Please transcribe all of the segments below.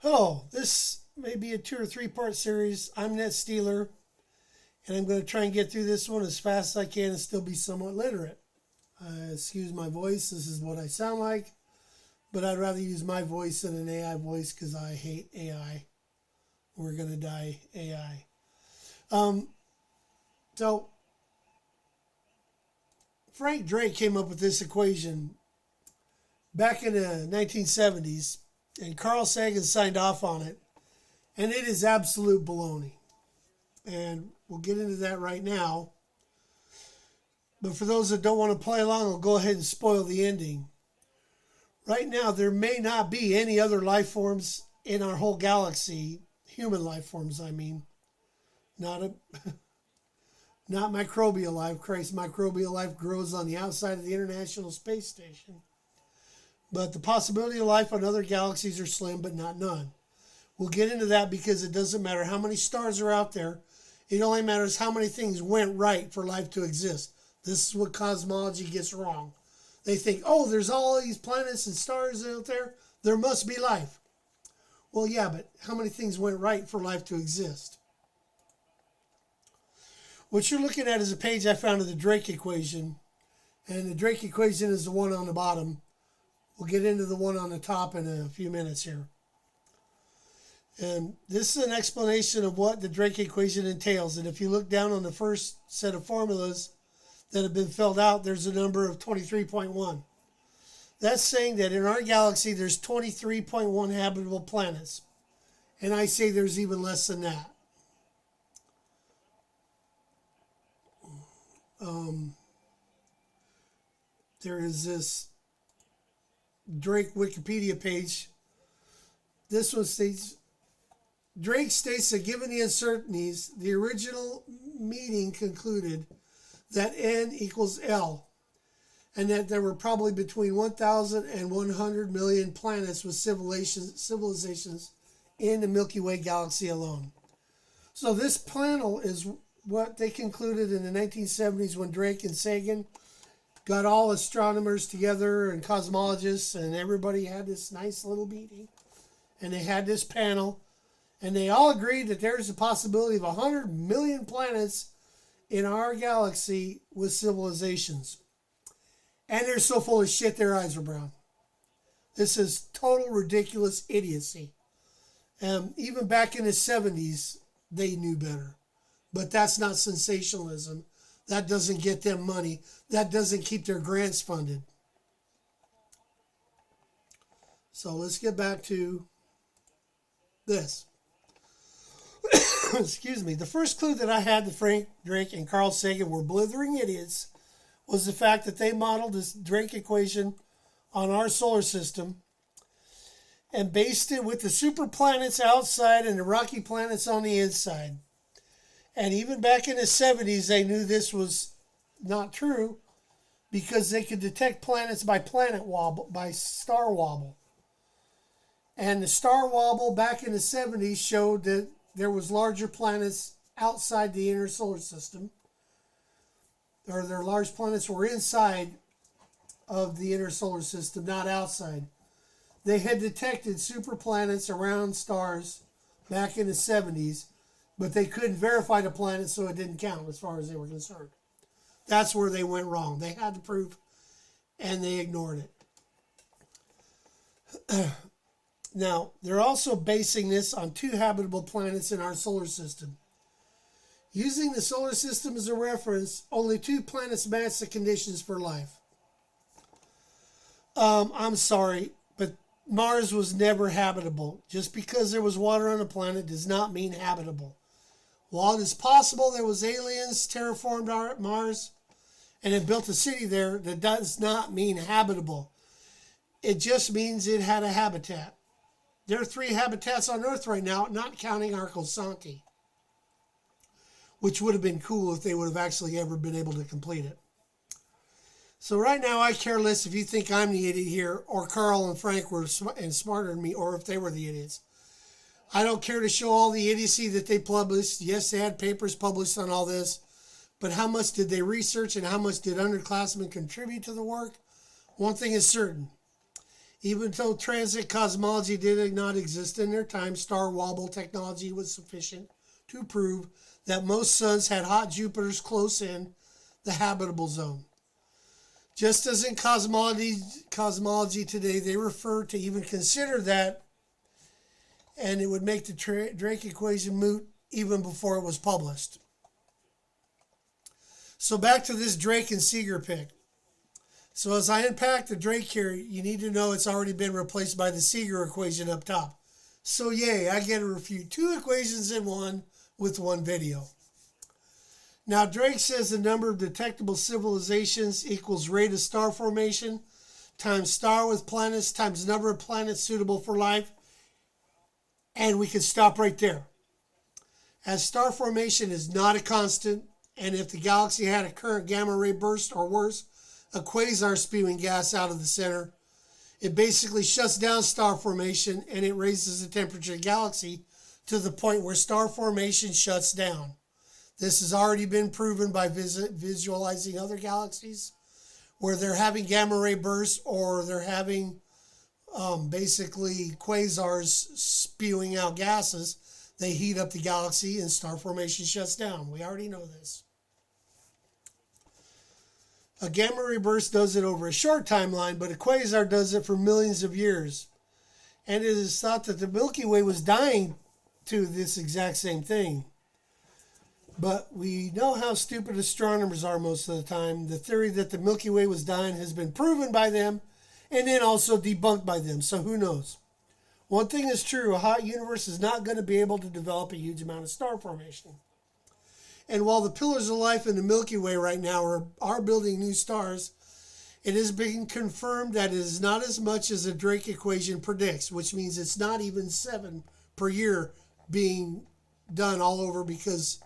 Hello, this may be a 2 or 3 part series. I'm Net Steeler, and I'm going to try and get through this one as fast as I can and still be somewhat literate. Excuse my voice, this is what I sound like, but I'd rather use my voice than an AI voice because I hate AI. We're going to die AI. So, Frank Drake came up with this equation back in the 1970s, and Carl Sagan signed off on it, and it is absolute baloney. And we'll get into that right now. But for those that don't want to play along, I'll go ahead and spoil the ending. Right now, there may not be any other life forms in our whole galaxy, human life forms, I mean. Not microbial life. Christ, microbial life grows on the outside of the International Space Station. But the possibility of life on other galaxies are slim, but not none. We'll get into that because it doesn't matter how many stars are out there. It only matters how many things went right for life to exist. This is what cosmology gets wrong. They think, oh, there's all these planets and stars out there. There must be life. Well, yeah, but how many things went right for life to exist? What you're looking at is a page I found of the Drake equation. And the Drake equation is the one on the bottom. We'll get into the one on the top in a few minutes here. And this is an explanation of what the Drake equation entails. And if you look down on the first set of formulas that have been filled out, there's a number of 23.1. That's saying that in our galaxy, there's 23.1 habitable planets. And I say there's even less than that. There is this Drake Wikipedia page. This one states, Drake states that given the uncertainties, the original meeting concluded that N equals L, and that there were probably between 1,000 and 100 million planets with civilizations in the Milky Way galaxy alone. So this panel is what they concluded in the 1970s when Drake and Sagan got all astronomers together and cosmologists, and everybody had this nice little meeting. And they had this panel, and they all agreed that there's a possibility of 100 million planets in our galaxy with civilizations. And they're so full of shit their eyes are brown. This is total ridiculous idiocy. Even back in the 70s, they knew better. But that's not sensationalism. That doesn't get them money. That doesn't keep their grants funded. So let's get back to this. Excuse me. The first clue that I had that Frank Drake and Carl Sagan were blithering idiots was the fact that they modeled this Drake equation on our solar system and based it with the super planets outside and the rocky planets on the inside. And even back in the 70s, they knew this was not true because they could detect planets by planet wobble, by star wobble. And the star wobble back in the 70s showed that there was larger planets outside the inner solar system, or their large planets were inside of the inner solar system, not outside. They had detected super planets around stars back in the 70s, but they couldn't verify the planet, so it didn't count as far as they were concerned. That's where they went wrong. They had the proof, and they ignored it. Now, they're also basing this on 2 habitable planets in our solar system. Using the solar system as a reference, only 2 planets match the conditions for life. I'm sorry, but Mars was never habitable. Just because there was water on a planet does not mean habitable. While it is possible there was aliens terraformed Mars and had built a city there, that does not mean habitable. It just means it had a habitat. There are 3 habitats on Earth right now, not counting our Cosanti, which would have been cool if they would have actually ever been able to complete it. So right now, I care less if you think I'm the idiot here, or Carl and Frank were smarter than me, or if they were the idiots. I don't care to show all the idiocy that they published. Yes, they had papers published on all this, but how much did they research and how much did underclassmen contribute to the work? One thing is certain. Even though transit cosmology did not exist in their time, star wobble technology was sufficient to prove that most suns had hot Jupiters close in the habitable zone. Just as in cosmology today, they refer to even consider that, and it would make the Drake equation moot even before it was published. So back to this Drake and Segar pick. So as I unpack the Drake here, you need to know it's already been replaced by the Segar equation up top. So yay, I get to refute two equations in one with one video. Now Drake says the number of detectable civilizations equals rate of star formation times star with planets times number of planets suitable for life. And we can stop right there. As star formation is not a constant, and if the galaxy had a current gamma ray burst or worse, a quasar spewing gas out of the center, it basically shuts down star formation and it raises the temperature of the galaxy to the point where star formation shuts down. This has already been proven by visualizing other galaxies where they're having gamma ray bursts or they're having basically quasars spewing out gases. They heat up the galaxy and star formation shuts down. We already know this. A gamma ray burst does it over a short timeline, but a quasar does it for millions of years. And it is thought that the Milky Way was dying to this exact same thing. But we know how stupid astronomers are most of the time. The theory that the Milky Way was dying has been proven by them and then also debunked by them. So who knows? One thing is true, a hot universe is not going to be able to develop a huge amount of star formation. And while the pillars of life in the Milky Way right now are building new stars, it has been confirmed that it is not as much as the Drake equation predicts, which means it's not even 7 per year being done all over, because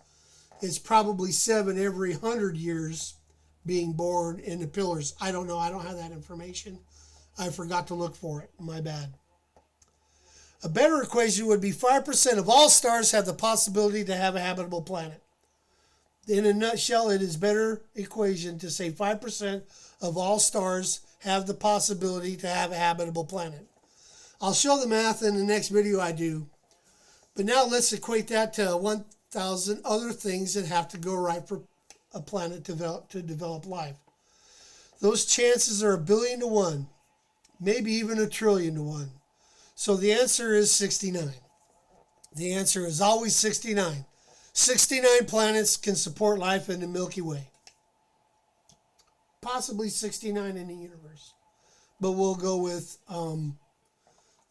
it's probably 7 every 100 years being born in the pillars. I don't know. I don't have that information. I forgot to look for it. My bad. A better equation would be 5% of all stars have the possibility to have a habitable planet. In a nutshell, it is a better equation to say 5% of all stars have the possibility to have a habitable planet. I'll show the math in the next video I do. But now let's equate that to 1,000 other things that have to go right for a planet to develop life. Those chances are 1 billion to 1, maybe even 1 trillion to 1. So the answer is 69. The answer is always 69. 69 planets can support life in the Milky Way. Possibly 69 in the universe. But we'll go with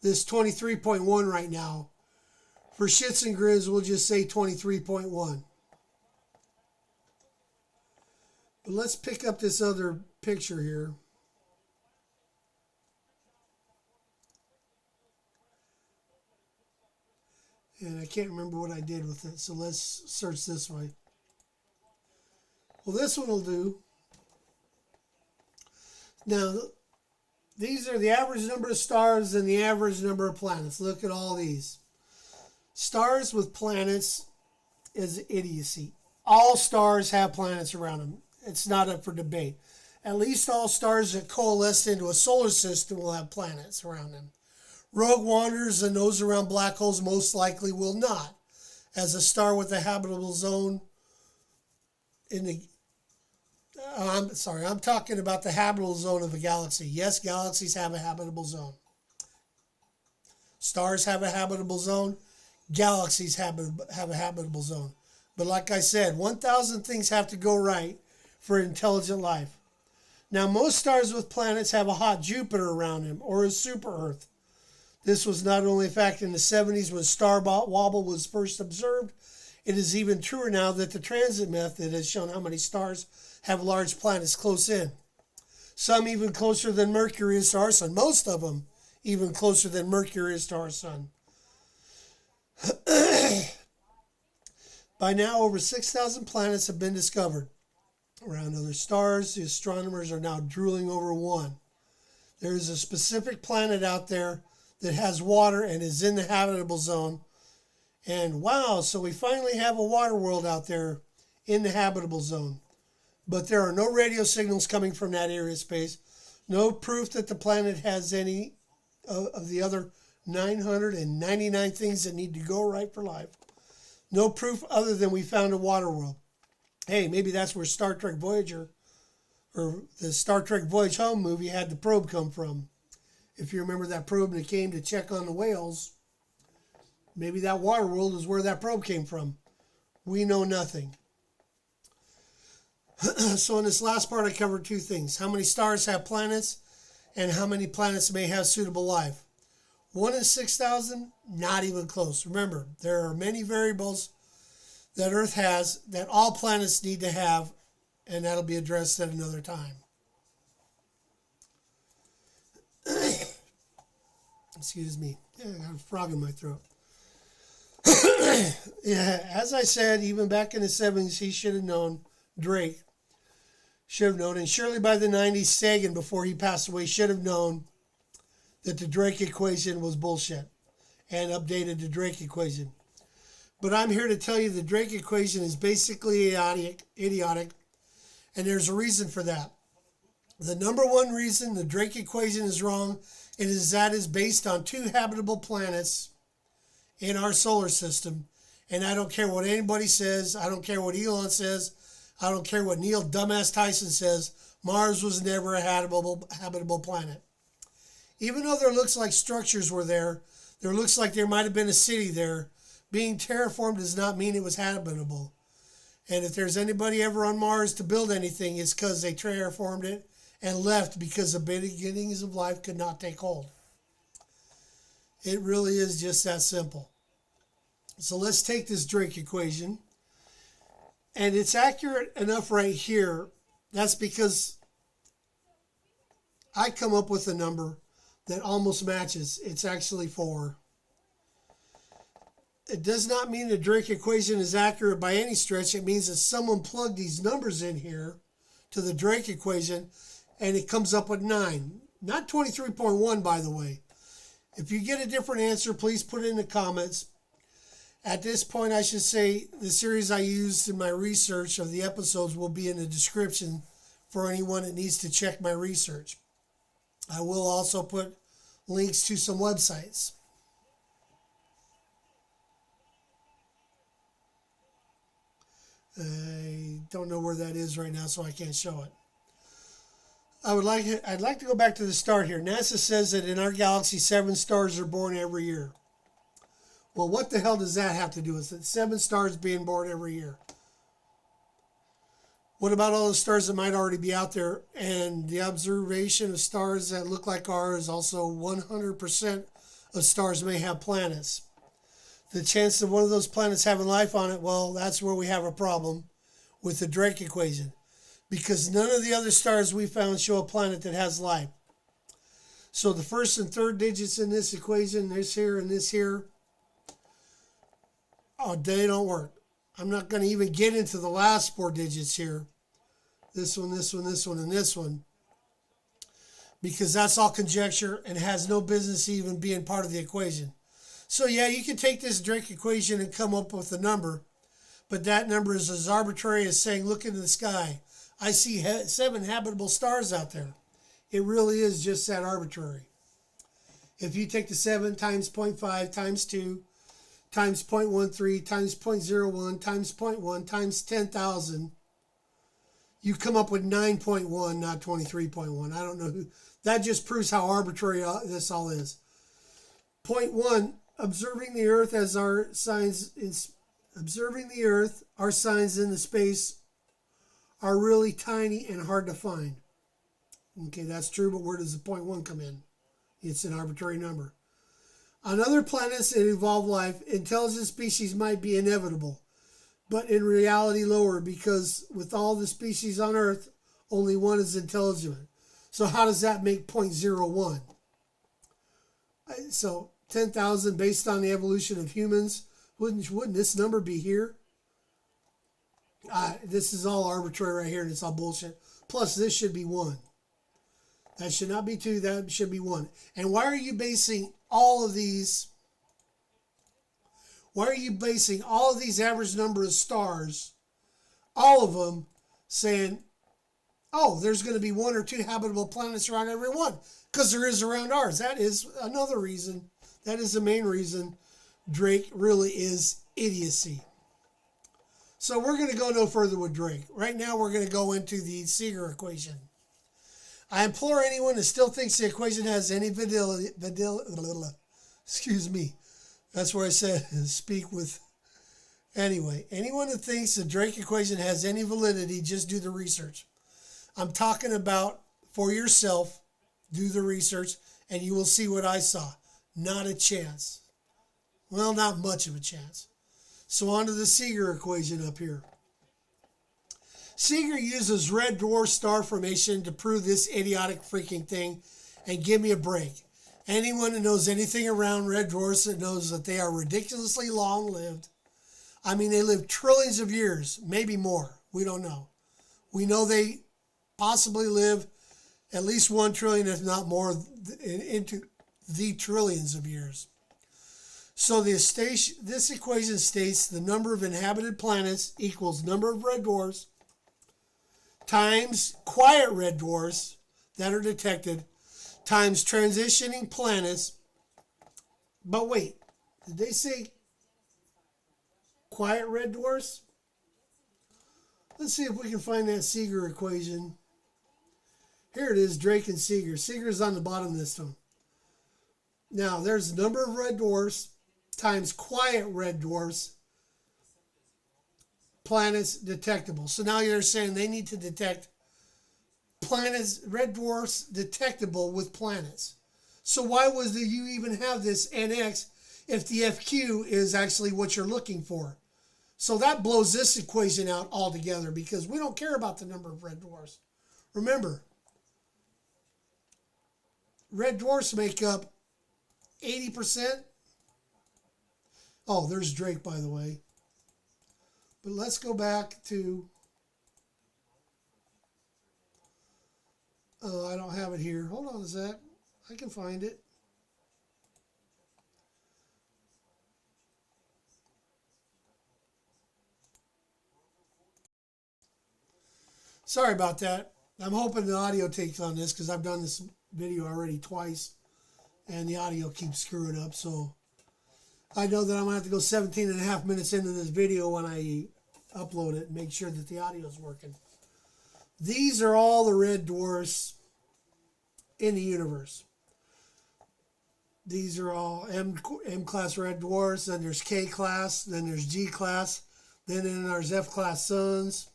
this 23.1 right now. For shits and grins, we'll just say 23.1. But let's pick up this other picture here. And I can't remember what I did with it, so let's search this way. Well, this one will do. Now, these are the average number of stars and the average number of planets. Look at all these. Stars with planets is idiocy. All stars have planets around them. It's not up for debate. At least all stars that coalesce into a solar system will have planets around them. Rogue wanderers and those around black holes most likely will not, as a star with a habitable zone I'm talking about the habitable zone of a galaxy. Yes, galaxies have a habitable zone. Stars have a habitable zone. Galaxies have a habitable zone. But like I said, 1,000 things have to go right for intelligent life. Now, most stars with planets have a hot Jupiter around them, or a super Earth. This was not only a fact in the 70s when star wobble was first observed, it is even truer now that the transit method has shown how many stars have large planets close in. Some even closer than Mercury is to our sun. Most of them even closer than Mercury is to our sun. By now, over 6,000 planets have been discovered around other stars. The astronomers are now drooling over one. There is a specific planet out there that has water and is in the habitable zone. And wow, so we finally have a water world out there in the habitable zone. But there are no radio signals coming from that area of space. No proof that the planet has any of the other 999 things that need to go right for life. No proof other than we found a water world. Hey, maybe that's where Star Trek Voyager, or the Star Trek Voyage Home movie, had the probe come from. If you remember that probe that came to check on the whales, maybe that water world is where that probe came from. We know nothing. So in this last part, I covered two things. How many stars have planets, and how many planets may have suitable life. 1 in 6,000, not even close. Remember, there are many variables that Earth has that all planets need to have, and that'll be addressed at another time. Excuse me. Yeah, I got a frog in my throat. Yeah, as I said, even back in the 70s, he should have known. Drake should have known. And surely by the 90s, Sagan, before he passed away, should have known that the Drake equation was bullshit and updated the Drake equation. But I'm here to tell you the Drake equation is basically idiotic, and there's a reason for that. The number one reason the Drake equation is wrong is that it's based on 2 habitable planets in our solar system. And I don't care what anybody says. I don't care what Elon says. I don't care what Neil Dumbass Tyson says. Mars was never a habitable planet. Even though there looks like structures were there looks like there might have been a city there, being terraformed does not mean it was habitable. And if there's anybody ever on Mars to build anything, it's because they terraformed it and left because the beginnings of life could not take hold. It really is just that simple. So let's take this Drake equation. And it's accurate enough right here. That's because I come up with a number that almost matches. It's actually 4. It does not mean the Drake equation is accurate by any stretch. It means that someone plugged these numbers in here to the Drake equation and it comes up with 9. Not 23.1, by the way. If you get a different answer, please put it in the comments. At this point, I should say the series I used in my research of the episodes will be in the description for anyone that needs to check my research. I will also put links to some websites. I don't know where that is right now, so I can't show it. I'd like to go back to the start here. NASA says that in our galaxy, 7 stars are born every year. Well, what the hell does that have to do with it? 7 stars being born every year. What about all the stars that might already be out there? And the observation of stars that look like ours, also 100% of stars may have planets. The chance of one of those planets having life on it, well, that's where we have a problem with the Drake equation. Because none of the other stars we found show a planet that has life. So the first and third digits in this equation, this here and this here, oh, they don't work. I'm not going to even get into the last 4 digits here. This one, this one, this one, and this one. Because that's all conjecture and has no business even being part of the equation. So yeah, you can take this Drake equation and come up with a number. But that number is as arbitrary as saying, look into the sky. I see 7 habitable stars out there. It really is just that arbitrary. If you take the 7 times 0.5 times 2 times 0.13 times 0.01 times 0.1 times 10,000, you come up with 9.1, not 23.1. I don't know who. That just proves how arbitrary this all is. 0.1, observing the Earth as our signs our signs in the space are really tiny and hard to find. Okay, that's true, but where does the 0.1 come in? It's an arbitrary number. On other planets that evolve life, intelligent species might be inevitable, but in reality lower, because with all the species on Earth, only one is intelligent. So how does that make 0.01? So 10,000 based on the evolution of humans, wouldn't this number be here? This is all arbitrary right here, and it's all bullshit. Plus, this should be 1. That should not be 2. That should be 1. And why are you basing all of these? Why are you basing all of these average number of stars, all of them, saying, oh, there's going to be 1 or 2 habitable planets around every one, because there is around ours. That is another reason. That is the main reason Drake really is idiocy. So we're going to go no further with Drake. Right now we're going to go into the Segar equation. I implore anyone that still thinks the equation has any validity, excuse me, that's where I said speak with, anyway, anyone that thinks the Drake equation has any validity, just do the research. I'm talking about for yourself, do the research, and you will see what I saw. Not a chance. Well, not much of a chance. So on to the Segar equation up here. Segar uses red dwarf star formation to prove this idiotic freaking thing, and give me a break. Anyone that knows anything around red dwarfs that knows that they are ridiculously long-lived. I mean, they live trillions of years, maybe more. We don't know. We know they possibly live at least 1 trillion, if not more, into the trillions of years. So this equation states the number of inhabited planets equals number of red dwarfs times quiet red dwarfs that are detected times transitioning planets. But wait, did they say quiet red dwarfs? Let's see if we can find that Segar equation. Here it is, Drake and Segar. Segar is on the bottom this time. Now, there's the number of red dwarfs times quiet red dwarfs planets detectable. So now you're saying they need to detect planets, red dwarfs detectable with planets. So why would you even have this NX if the FQ is actually what you're looking for? So that blows this equation out altogether, because we don't care about the number of red dwarfs. Remember, red dwarfs make up 80%. Oh, there's Drake, by the way. But let's go back to... Oh, I don't have it here. Hold on a sec. I can find it. Sorry about that. I'm hoping the audio takes on this, because I've done this video already twice, and the audio keeps screwing up. So I know that I'm going to have to go 17 and a half minutes into this video when I upload it and make sure that the audio is working. These are all the red dwarfs in the universe. These are all M-class red dwarfs, then there's K-class, then there's G-class, then there's F-class suns,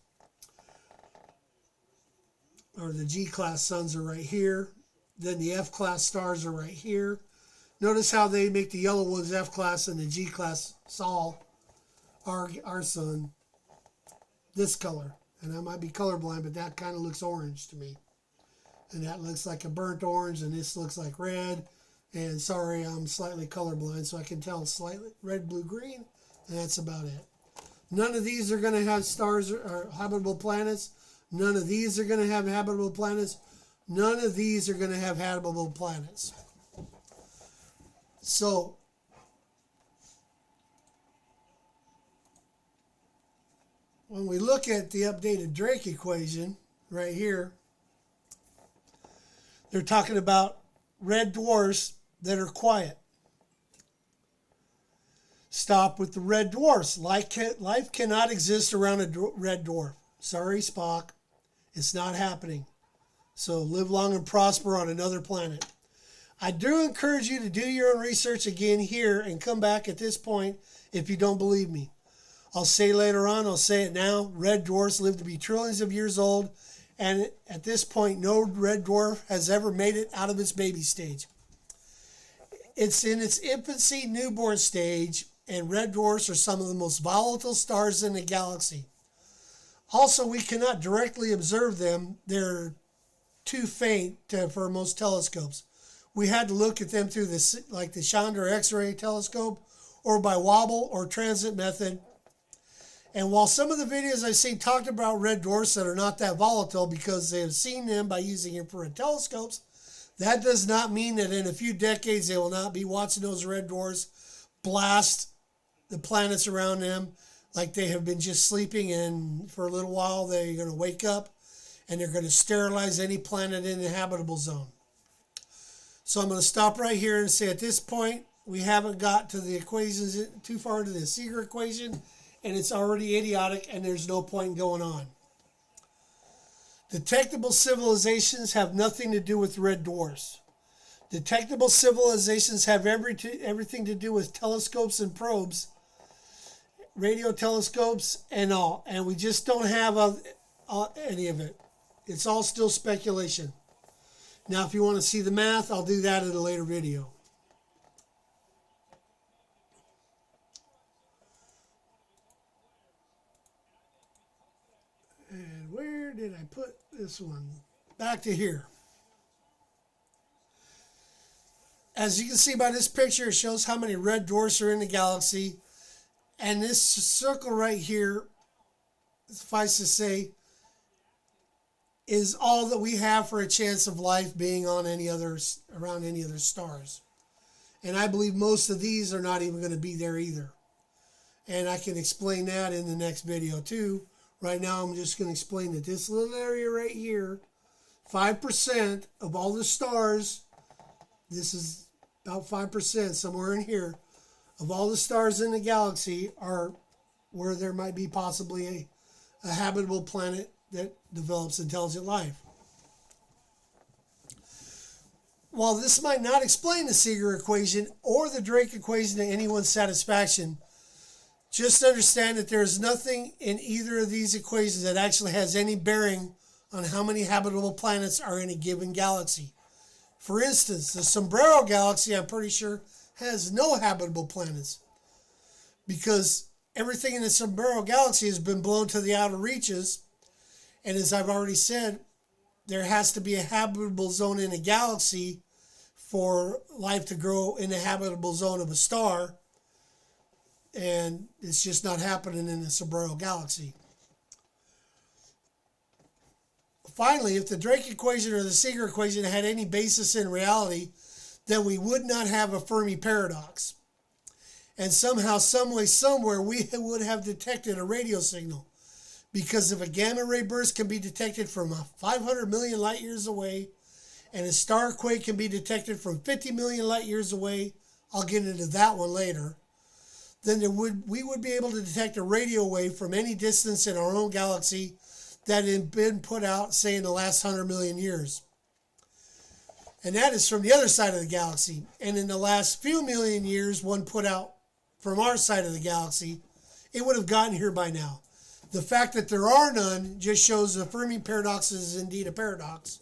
or the G-class suns are right here, then the F-class stars are right here. Notice how they make the yellow ones F-class and the G-class Sol, our sun, this color. And I might be colorblind, but that kind of looks orange to me. And that looks like a burnt orange, and this looks like red. And sorry, I'm slightly colorblind, so I can tell slightly red, blue, green, and that's about it. None of these are going to have stars or habitable planets. None of these are going to have habitable planets. None of these are going to have habitable planets. So, when we look at the updated Drake equation right here, they're talking about red dwarfs that are quiet. Stop with the red dwarfs. Life cannot exist around a red dwarf. Sorry, Spock. It's not happening. So live long and prosper on another planet. I do encourage you to do your own research again here and come back at this point if you don't believe me. I'll say later on, I'll say it now, red dwarfs live to be trillions of years old, and at this point, no red dwarf has ever made it out of its baby stage. It's in its infancy, newborn stage, and red dwarfs are some of the most volatile stars in the galaxy. Also, we cannot directly observe them. They're too faint for most telescopes. We had to look at them through like the Chandra X-ray telescope, or by wobble or transit method. And while some of the videos I've seen talked about red dwarfs that are not that volatile because they have seen them by using infrared telescopes, that does not mean that in a few decades they will not be watching those red dwarfs blast the planets around them like they have been just sleeping, and for a little while they're going to wake up and they're going to sterilize any planet in the habitable zone. So I'm going to stop right here and say at this point, we haven't got to the equations too far into the Segar equation, and it's already idiotic, and there's no point in going on. Detectable civilizations have nothing to do with red dwarfs. Detectable civilizations have everything to do with telescopes and probes, radio telescopes and all, and we just don't have any of it. It's all still speculation. Now, if you want to see the math, I'll do that in a later video. And where did I put this one? Back to here. As you can see by this picture, it shows how many red dwarfs are in the galaxy. And this circle right here, suffice to say, is all that we have for a chance of life being on around any other stars. And I believe most of these are not even going to be there either. And I can explain that in the next video too. Right now I'm just going to explain that this little area right here, 5% of all the stars, this is about 5%, somewhere in here, of all the stars in the galaxy are where there might be possibly a habitable planet that develops intelligent life. While this might not explain the Segar equation or the Drake equation to anyone's satisfaction, just understand that there is nothing in either of these equations that actually has any bearing on how many habitable planets are in a given galaxy. For instance, the Sombrero galaxy, I'm pretty sure, has no habitable planets because everything in the Sombrero galaxy has been blown to the outer reaches. And as I've already said, there has to be a habitable zone in a galaxy for life to grow in the habitable zone of a star. And it's just not happening in the Sombrero galaxy. Finally, if the Drake equation or the Segar equation had any basis in reality, then we would not have a Fermi Paradox. And somehow, someway, somewhere, we would have detected a radio signal. Because if a gamma ray burst can be detected from 500 million light years away, and a star quake can be detected from 50 million light years away, I'll get into that one later, then we would be able to detect a radio wave from any distance in our own galaxy that had been put out, say, in the last 100 million years. And that is from the other side of the galaxy. And in the last few million years, one put out from our side of the galaxy, it would have gotten here by now. The fact that there are none just shows the Fermi Paradox is indeed a paradox.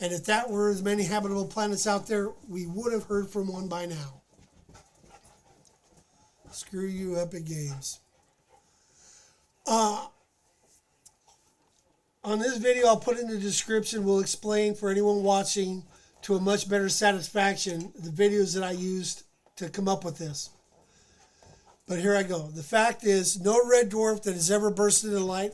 And if that were as many habitable planets out there, we would have heard from one by now. Screw you, Epic Games. On this video, I'll put in the description, will explain for anyone watching to a much better satisfaction the videos that I used to come up with this. But here I go. The fact is, no red dwarf that has ever burst into light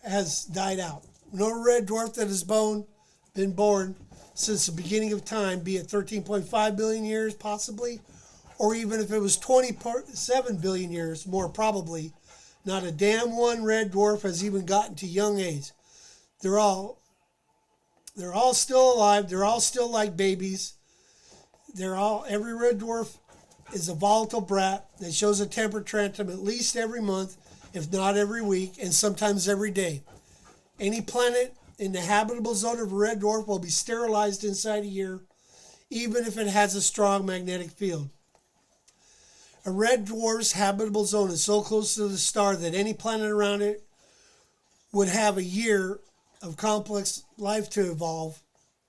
has died out. No red dwarf that has been born since the beginning of time, be it 13.5 billion years possibly, or even if it was 27 billion years, more probably, not a damn one red dwarf has even gotten to young age. They're all still alive. They're all still like babies. Every red dwarf is a volatile brat that shows a temper tantrum at least every month, if not every week, and sometimes every day. Any planet in the habitable zone of a red dwarf will be sterilized inside a year, even if it has a strong magnetic field. A red dwarf's habitable zone is so close to the star that any planet around it would have a year of complex life to evolve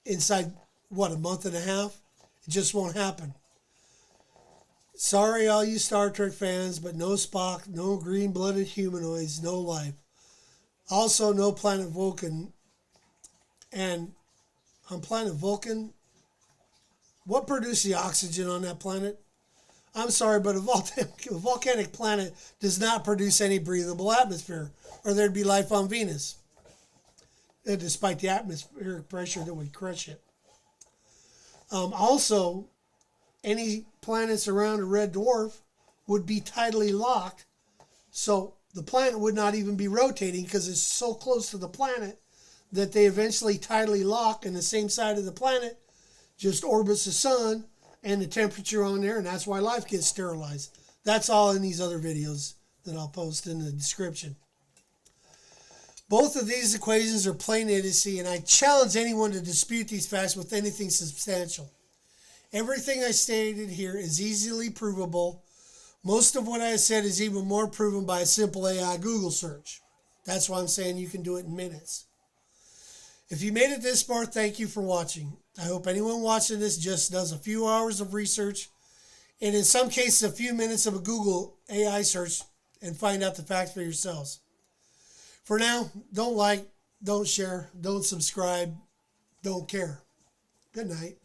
inside, a month and a half? It just won't happen. Sorry, all you Star Trek fans, but no Spock, no green-blooded humanoids, no life. Also, no planet Vulcan. And on planet Vulcan, what produced the oxygen on that planet? I'm sorry, but a volcanic planet does not produce any breathable atmosphere, or there'd be life on Venus, despite the atmospheric pressure that would crush it. Also, any planets around a red dwarf would be tidally locked, so the planet would not even be rotating because it's so close to the planet that they eventually tidally lock, and the same side of the planet just orbits the sun and the temperature on there, and that's why life gets sterilized. That's all in these other videos that I'll post in the description. Both of these equations are plain idiocy, and I challenge anyone to dispute these facts with anything substantial. Everything I stated here is easily provable. Most of what I said is even more proven by a simple AI Google search. That's why I'm saying you can do it in minutes. If you made it this far, thank you for watching. I hope anyone watching this just does a few hours of research, and in some cases a few minutes of a Google AI search, and find out the facts for yourselves. For now, don't like, don't share, don't subscribe, don't care. Good night.